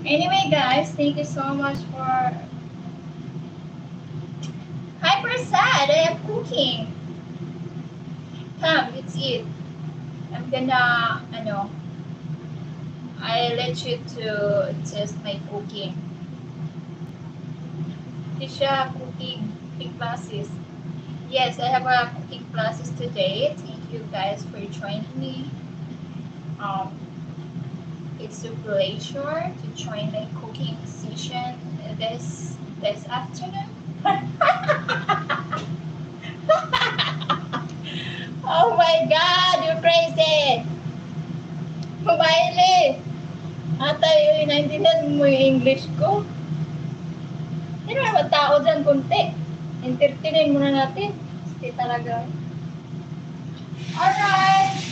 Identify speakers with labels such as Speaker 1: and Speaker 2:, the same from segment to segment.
Speaker 1: Anyway, guys, thank you so much for... Hi, Prasad, I am cooking. Come, let's eat. I'm gonna, I let you to test my cooking. Tisha, cooking classes. Yes, I have a cooking classes today. Thank you guys for joining me. It's a pleasure to join my cooking session this afternoon. Oh my God, you're crazy! Mabaili! Ata yung naintindihan mo yung English ko. Sino naman tao dyan kunti? Entertainin muna natin. Stay talaga. Alright!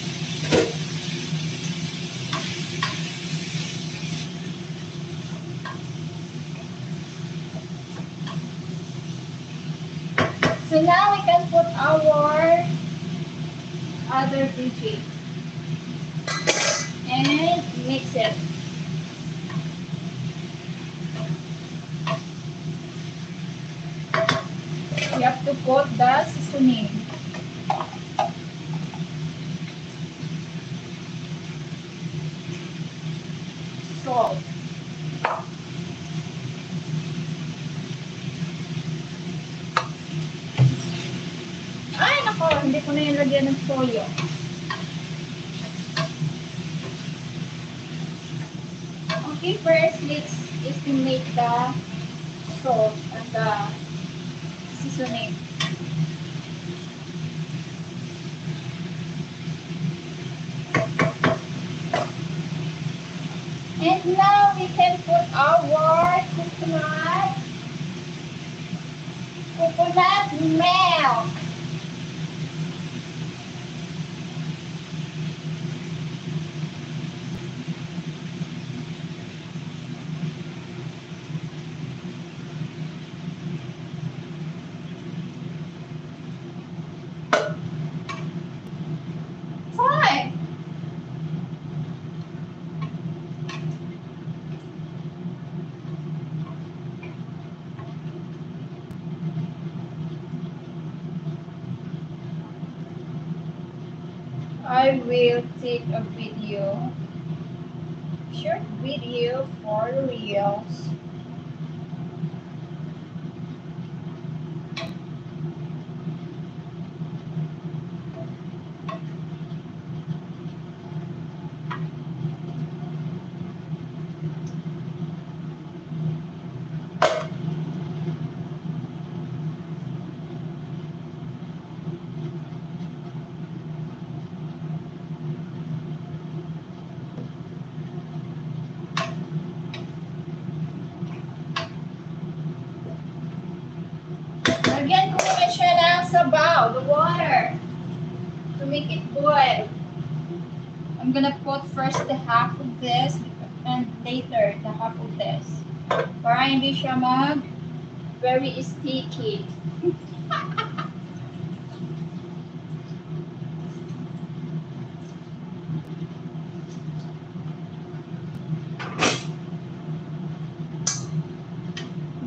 Speaker 1: So now we can put our other veggie and mix it. You have to put the seasoning. Salt. Ay, nako, hindi ko na yung lagyan ng toyo. Okay, first, let's estimate the salt and the seasoning. And now we can put our coconut milk. I will take a video, short video for reels. Lagyan ko naman siya ng sabaw, the water, to make it boil. I'm gonna put first the half of this and later the half of this. Para hindi siya very sticky.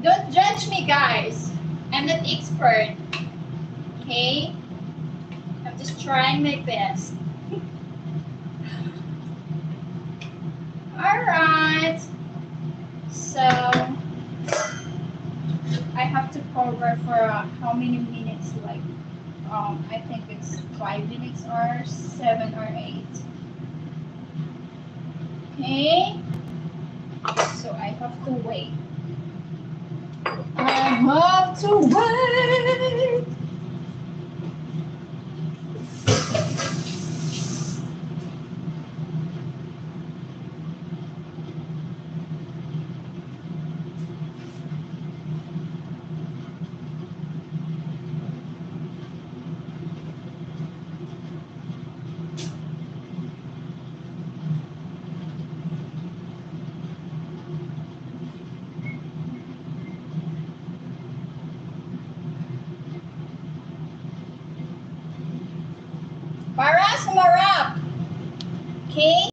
Speaker 1: Don't judge me, guys. I'm not expert, okay? I'm just trying my best. Alright, so I have to cover for how many minutes? Like, I think it's 5 minutes or 7 or 8. Okay, so I have to wait. I have to wait. Para sumarap. Okay?